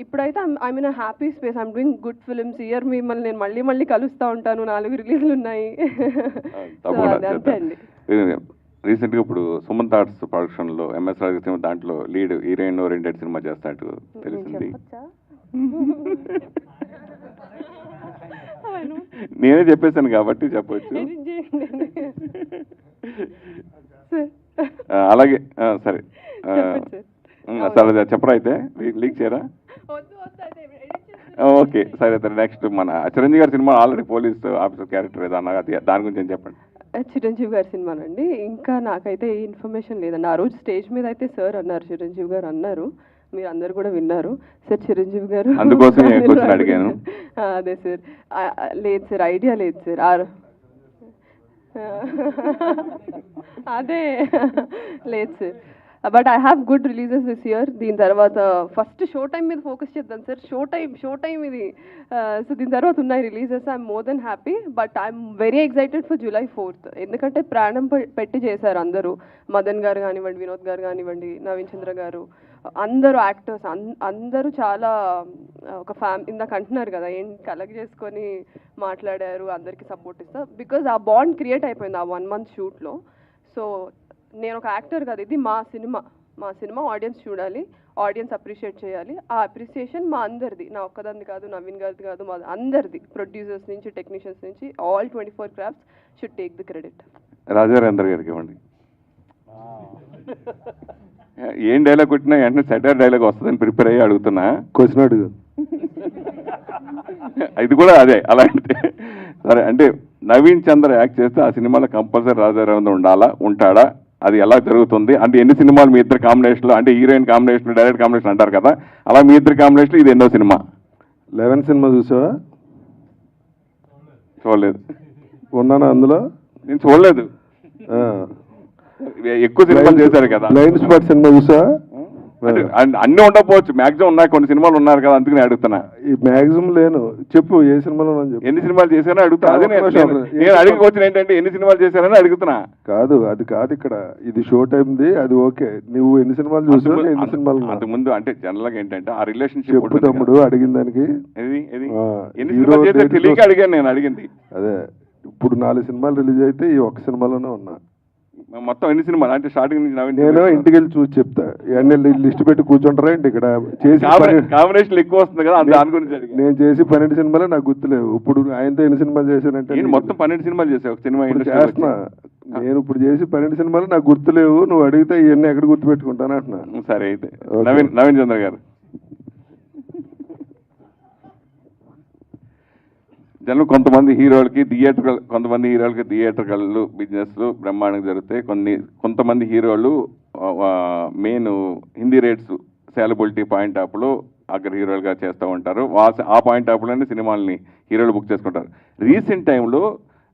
ఇప్పుడైతే I mean happy space, I'm doing good films. Year మిమ్మల్ని నేను మళ్ళీ కలుస్తూ ఉంటాను. 4 రిలీజ్లు ఉన్నాయి. అంతే అండి. రీసెంట్గా ఇప్పుడు సుమంత్ ఆర్ట్స్ ప్రొడక్షన్లో ఎంఎస్ రాజు సినిమా దాంట్లో లీడ్ హీరోయిన్ ఓరియంటెడ్ సినిమా చేస్తాడు తెలిసింది. నేనే చెప్పేశాను కాబట్టి చెప్పవచ్చు. అలాగే సరే సరే చెప్పరా అయితే లీక్ చేయరా? ఓకే సరే సరే. నెక్స్ట్ మన చిరంజీవి గారి cinema already police officer character ఏదో అన్నారు, దాని గురించి ఏం చెప్పండి. చిరంజీవి గారి సినిమానండి, ఇంకా నాకైతే ఏ ఇన్ఫర్మేషన్ లేదండి. ఆ రోజు స్టేజ్ మీద అయితే సార్ అన్నారు, చిరంజీవి గారు అన్నారు, మీరు అందరు కూడా విన్నారు. సార్ చిరంజీవి గారు అందుకోసం అడిగాను. అదే సార్, లేదు సార్, ఐడియా లేదు సార్. అదే లేదు sir. But I have good releases this year. దీని తర్వాత ఫస్ట్ షో టైం మీద ఫోకస్ చేద్దాం సార్. షో టైం ఇది. సో దీని తర్వాత ఉన్నాయి releases. I'm more than happy. But I'm very excited for July 4th. ఎందుకంటే ప్రాణం పెట్టి చేశారు అందరూ. మదన్ గారు కానివ్వండి, వినోద్ గారు కానివ్వండి, నవీన్ చంద్ర గారు, అందరూ యాక్టర్స్ అందరూ చాలా ఒక ఇందాక అంటున్నారు కదా, ఏం కలెక్ట్ చేసుకొని మాట్లాడారు, అందరికీ సపోర్ట్ ఇస్తా. బికాజ్ ఆ బాండ్ క్రియేట్ అయిపోయింది ఆ 1 month షూట్లో. సో నేను ఒక యాక్టర్ కదా, ఇది మా సినిమా ఆడియన్స్ చూడాలి, ఆడియన్స్ అప్రిషియేట్ చేయాలి. ఆ అప్రిసియేషన్ మా అందరిది, నా ఒక్కదాన్ని కాదు, నవీన్ గారిది కాదు, మా అందరిది. ప్రొడ్యూసర్స్ నుంచి, టెక్నీషియన్స్ నుంచి, all 24 crafts should take the credit. Rajarendra గారికి ఇవ్వండి. ఏం డైలాగ్ కొట్టినా వెంటనే సెటర్ డైలాగ్ వస్తుందని ప్రిపేర్ అయ్యి అడుగుతున్నా. క్వశ్చన్ అడుగు. ఇది కూడా అదే అలాంటి. సరే, అంటే నవీన్ చంద్ర యాక్ట్ చేస్తే ఆ సినిమాలో కంపల్సరీ రాజారేంద్ర ఉంటాడా? అది ఎలా జరుగుతుంది? అంటే ఎన్ని సినిమాలు మీ ఇద్దరు కాంబినేషన్లో, అంటే హీరోయిన్ కాంబినేషన్, డైరెక్ట్ కాంబినేషన్ అంటారు కదా, అలా మీ ఇద్దరు కాంబినేషన్ ఇది ఎన్నో సినిమా? 11 సినిమా చూసావా? చూడలేదు. ఉన్నానా అందులో? నేను చూడలేదు. ఎక్కువ సినిమాలు చేశారు కదా. బ్లైండ్ స్పాట్ సినిమా చూసా? అన్నీ ఉండకపోవచ్చు, మాక్సిమం ఉన్నాయి, కొన్ని సినిమాలు ఉన్నారు కదా, అందుకని అడుగుతున్నా. ఈ మాక్సిమం లేను. చెప్పు ఏ సినిమాలో ఎన్ని సినిమాలు చేశారని అడుగుతున్నా. అదే నేను అడిగిపోతున్నా ఏంటంటే ఎన్ని సినిమాలు చేశారని అడుగుతున్నా. కాదు, అది కాదు ఇక్కడ. ఇది షో టైంది, అది ఓకే. నువ్వు ఎన్ని సినిమాలు చూసావు? ఎన్ని సినిమాలు అంతకుముందు? అంటే జనరల్ గా ఏంటంటే ఆ రిలేషన్షిప్. చెప్పు తమ్ముడు, అడిగిన దానికి ఎన్ని సినిమాలు చేశారు తెలియక అడిగాను నేను. అడిగింది అదే. ఇప్పుడు 4 సినిమాలు రిలీజ్ అయితే ఈ ఒక్క సినిమాలోనే ఉన్నా. మొత్తం ఎన్ని సినిమాలు? అంటే స్టార్టింగ్ నుంచి నేను ఇంటికి వెళ్ళి చూసి చెప్తా. ఇవన్నీ లిస్ట్ పెట్టి కూర్చుంటారా ఏంటి ఇక్కడ? చేసి కాంబినేషన్ ఎక్కువ వస్తుంది కదా, దాని గురించి. నేను చేసి 12 సినిమాలే నాకు గుర్తులేవు. ఇప్పుడు ఆయనతో ఎన్ని సినిమాలు చేశానంటే మొత్తం 12 సినిమాలు చేసావు. సినిమా చేస్తున్నా నేను. ఇప్పుడు చేసి 12 సినిమాలు నాకు గుర్తులేవు. నువ్వు అడిగితే ఇవన్నీ ఎక్కడ గుర్తుపెట్టుకుంటాను అంటున్నా. సరే అయితే నవీన్ చంద్ర గారు. జనం కొంతమంది హీరోలకి థియేటర్కల్ బిజినెస్లు బ్రహ్మాండంగా జరుగుతాయి. కొంతమంది హీరోలు main Hindi rates saleability point ఆఫ్లో అక్కడ హీరోలుగా చేస్తూ ఉంటారు. ఆ పాయింట్ ఆఫ్లోనే సినిమాలని హీరోలు బుక్ చేసుకుంటారు. రీసెంట్ టైంలో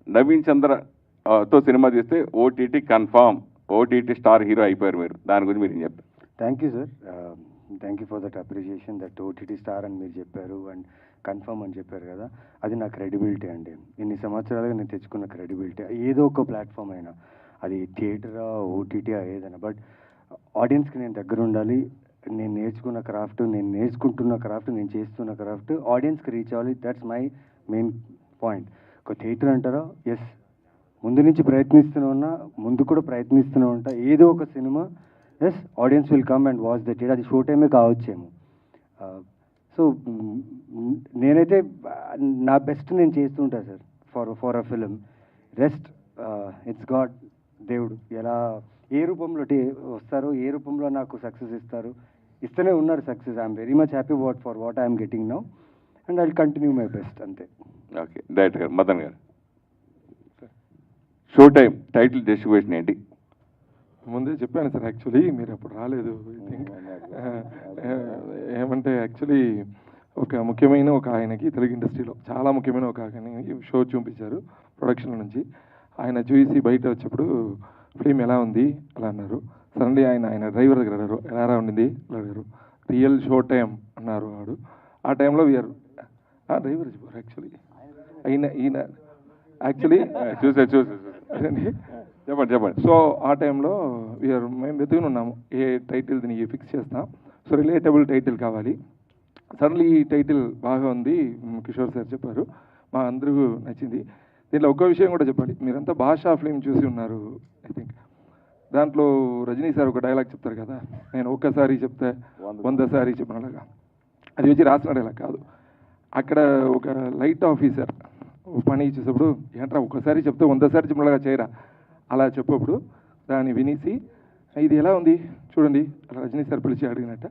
నవీన్ చంద్రతో సినిమా చేస్తే OTT confirm, OTT star hero అయిపోయారు మీరు. దాని గురించి మీరు ఏం చెప్తారు? Thank you sir. Thank you for that appreciation. That OTT star అని మీరు చెప్పారు అండ్ కన్ఫర్మ్ అని చెప్పారు కదా, అది నా క్రెడిబిలిటీ అండి. ఇన్ని సంవత్సరాలుగా నేను తెచ్చుకున్న క్రెడిబిలిటీ. ఏదో ఒక ప్లాట్ఫామ్ అయినా, అది థియేటరా, ఓటీటీ ఏదైనా, బట్ ఆడియన్స్కి నేను దగ్గర ఉండాలి. నేను నేర్చుకున్న క్రాఫ్ట్, నేను నేర్చుకుంటున్న క్రాఫ్ట్, నేను చేస్తున్న క్రాఫ్ట్ ఆడియన్స్కి రీచ్ అవ్వాలి. That's my main point. ఒక థియేటర్ అంటారా? ఎస్, ముందు నుంచి ప్రయత్నిస్తూనే ఉన్నా, ముందు కూడా ప్రయత్నిస్తూనే ఉంటా. ఏదో ఒక సినిమా as audience will come and watch that. అది షో టైమే కావచ్చేమో. సో నేనైతే నా బెస్ట్ నేను చేస్తుంటా sir for a film. Rest it's God, దేవుడు ఎలా ఏ రూపంలో వస్తారో, ఏ రూపంలో నాకు సక్సెస్ ఇస్తూనే ఉన్నారు success. I'm very much happy for what I'm getting now and I will continue my best అంతే. ఓకే, డైరెక్టర్ గారు మదన్ గారు, షో టైం టైటిల్ డిస్ట్రిబ్యూషన్ ఏంటి? ముందే చెప్పాను సార్, యాక్చువల్లీ మీరు అప్పుడు రాలేదు. ఐ థింక్ ఏమంటే యాక్చువల్లీ ఒక ముఖ్యమైన ఒక ఆయనకి తెలుగు ఇండస్ట్రీలో చాలా ముఖ్యమైన ఒక ఆయనకి షో చూపించారు ప్రొడక్షన్ నుంచి. ఆయన చూసి బయట వచ్చేప్పుడు ఫిలిం ఎలా ఉంది అలా అన్నారు. సడన్లీ ఆయన డ్రైవర్ దగ్గర అన్నారు, ఎలా ఉండింది అలా అన్నారు. రియల్ షో టైం అన్నారు వాడు. ఆ టైంలో వీఆర్ డ్రైవర్ చెప్పారు యాక్చువల్లీ ఈయన యాక్చువల్లీ చెప్పండి. సో ఆ టైంలో మేము వెతుకుని ఉన్నాము ఏ టైటిల్ దీనికి ఫిక్స్ చేస్తాం. సో రిలేటబుల్ టైటిల్ కావాలి. సడన్లీ ఈ టైటిల్ బాగా ఉంది, కిషోర్ సార్ చెప్పారు, మా అందరికీ నచ్చింది. దీంట్లో ఒక్క విషయం కూడా చెప్పాలి, మీరంతా భాషా ఫిలిం చూసి ఉన్నారు ఐ థింక్. దాంట్లో రజనీ సార్ ఒక డైలాగ్ చెప్తారు కదా, నేను ఒక్కసారి చెప్తే 100 సారి చెప్పినలాగా. అది వచ్చి రాసిన డైలాగ్ కాదు. అక్కడ ఒక లైట్ ఆఫీసర్ పని ఇచ్చేటప్పుడు ఏంట్రా ఒక్కసారి చెప్తే 100 సారి చెప్పినలాగా చేయరా అలా చెప్పప్పుడు దాన్ని వినేసి ఇది ఎలా ఉంది చూడండి అలా రజనీ సార్ పిలిచి అడిగినట్ట.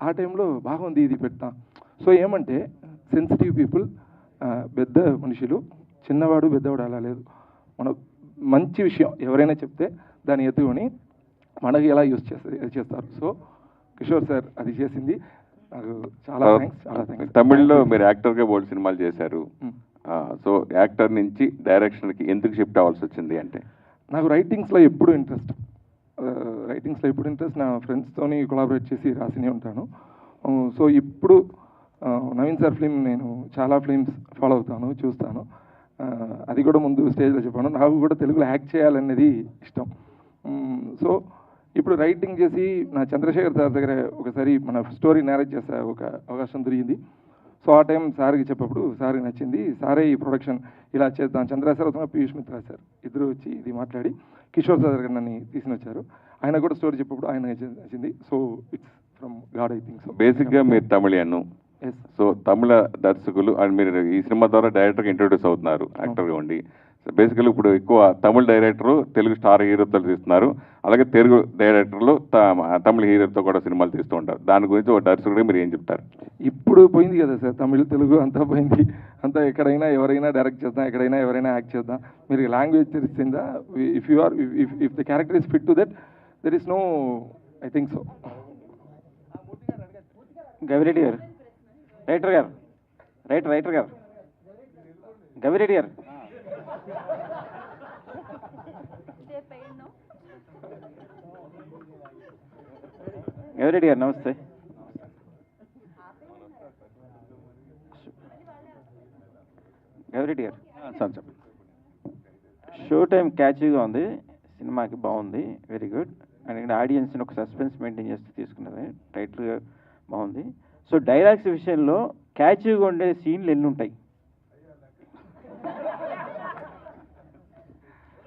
ఆ టైంలో బాగుంది ఇది పెడతా. సో ఏమంటే సెన్సిటివ్ పీపుల్, పెద్ద మనుషులు, చిన్నవాడు పెద్దవాడు అలా లేదు. మన మంచి విషయం ఎవరైనా చెప్తే దాన్ని ఎత్తుకొని మనకి ఎలా యూజ్ చేస్తారు. సో కిషోర్ సార్ అది చేసింది నాకు చాలా థ్యాంక్స్. తమిళ్లో మీరు యాక్టర్గా బోల్డ్ సినిమాలు చేశారు. సో యాక్టర్ నుంచి డైరెక్షన్కి ఎందుకు షిఫ్ట్ అవ్వాల్సి వచ్చింది అంటే? నాకు రైటింగ్స్లో ఎప్పుడు ఇంట్రెస్ట్, నా ఫ్రెండ్స్తోని కొలాబరేట్ చేసి రాసినే ఉంటాను. సో ఇప్పుడు నవీన్ సార్ ఫిలిం నేను చాలా ఫిలిమ్స్ ఫాలో అవుతాను, చూస్తాను. అది కూడా ముందు స్టేజ్లో చెప్పాను, నాకు కూడా తెలుగులో యాక్ట్ చేయాలనేది ఇష్టం. సో ఇప్పుడు రైటింగ్ చేసి నా చంద్రశేఖర్ సార్ దగ్గర ఒకసారి మన స్టోరీ నేరేట్ చేసే ఒక అవకాశం దొరికింది. సో ఆ టైం సార్కి చెప్పప్పుడు సార్కి నచ్చింది. సారే ఈ ప్రొడక్షన్ ఇలా చేద్దాం, చంద్రశేఖర్ పీయూష్ మిత్రా సార్ ఇద్దరు వచ్చి ఇది మాట్లాడి కిషోర్ సార్ దగ్గర నన్ను తీసుకుని వచ్చారు. ఆయన కూడా స్టోరీ చెప్పప్పుడు ఆయన నచ్చింది. So it's from God I think. So బేసిక్గా మీరు తమిళియన్, సో తమిళ దర్శకులు అండ్ మీరు ఈ సినిమా ద్వారా డైరెక్టర్గా ఇంట్రొడ్యూస్ అవుతున్నారు యాక్టర్గా ఉండి. బేసికలీ ఇప్పుడు ఎక్కువ తమిళ డైరెక్టర్లు తెలుగు స్టార్ హీరోతో తీస్తున్నారు, అలాగే తెలుగు డైరెక్టర్లు తమిళ హీరోతో కూడా సినిమాలు తీస్తూ ఉంటారు. దాని గురించి ఒక దర్శకుడిగా మీరు ఏం చెప్తారు? ఇప్పుడు పోయింది కదా సార్, తమిళ తెలుగు అంతా పోయింది. అంతా ఎక్కడైనా ఎవరైనా డైరెక్ట్ చేద్దాం, ఎక్కడైనా ఎవరైనా యాక్ట్ చేద్దాం. మీరు లాంగ్వేజ్ తెలిసిందా, if the character is fit to that there is no I think so. Gavireddy garu, writer గారు గవిరెడ్డి గారు, గవిరెడ్డి గారు నమస్తే. గవిరెడ్డి గారు సార్ చెప్పండి. షో టైం క్యాచీగా ఉంది, సినిమాకి బాగుంది, వెరీ గుడ్. అండ్ ఆడియన్స్ని ఒక సస్పెన్స్ మెయింటైన్ చేస్తూ తీసుకున్నది, టైటిల్ బాగుంది. సో డైలాగ్స్ విషయంలో క్యాచీగా ఉండే సీన్లు ఎన్ని ఉంటాయి?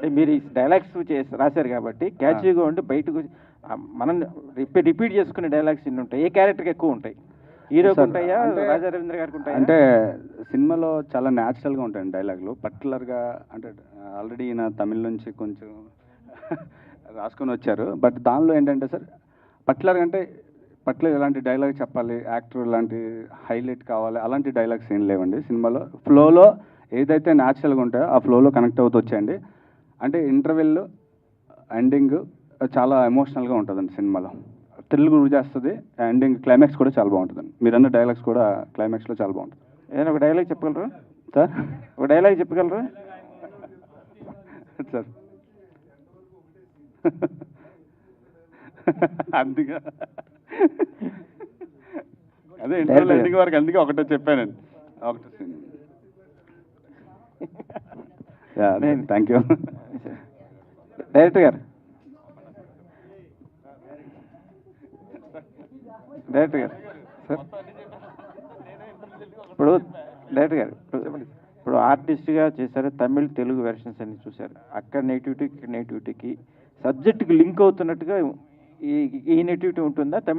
మీరు ఈ డైలాగ్స్ రాశారు కాబట్టి క్యాచీగా ఉండి బయటకు మనం రిపీట్ చేసుకునే డైలాగ్స్ ఎన్ని ఉంటాయి? ఏ క్యారెక్టర్కి ఎక్కువ ఉంటాయి? హీరోకి ఉంటాయా, రాజా రవీంద్ర గారికి ఉంటాయా? అంటే సినిమాలో చాలా న్యాచురల్గా ఉంటాయండి డైలాగులు. పర్టికులర్గా అంటే ఆల్రెడీ ఈయన తమిళ నుంచి కొంచెం రాసుకొని వచ్చారు. బట్ దానిలో ఏంటంటే సార్ పర్టికులర్గా అంటే పర్టికులర్ ఎలాంటి డైలాగ్ చెప్పాలి, యాక్టర్ ఇలాంటి హైలైట్ కావాలి అలాంటి డైలాగ్స్ ఏం లేవండి సినిమాలో. ఫ్లోలో ఏదైతే న్యాచురల్గా ఉంటాయో ఆ ఫ్లోలో కనెక్ట్ అవుతూ వచ్చాయండి. అంటే ఇంటర్వెల్ ఎండింగ్ చాలా ఎమోషనల్గా ఉంటుందండి సినిమాలో. థ్రిల్ గురి చేస్తుంది. ఎండింగ్ క్లైమాక్స్ కూడా చాలా బాగుంటుందండి. మీరన్న డైలాగ్స్ కూడా క్లైమాక్స్లో చాలా బాగుంటుంది. ఏదైనా ఒక డైలాగ్ చెప్పగలరా సార్? ఒక డైలాగ్ చెప్పగలరా సార్? అందుకే అదే ఇంటర్వ్యూలో ఎండింగ్ వరకు అందుకే ఒకటే చెప్పానండి. ఒకటే థ్యాంక్ యూ. డైరెక్టర్ గారు ఇప్పుడు డైరెక్టర్ గారు ఇప్పుడు ఆర్టిస్ట్గా చేశారు, తమిళ్ తెలుగు వెర్షన్స్ అన్ని చూశారు. అక్కడ నేటివిటీ ఇక్కడ నేటివిటీకి సబ్జెక్టుకి లింక్ అవుతున్నట్టుగా ఈ నేటివిటీ ఉంటుందా? తమిళ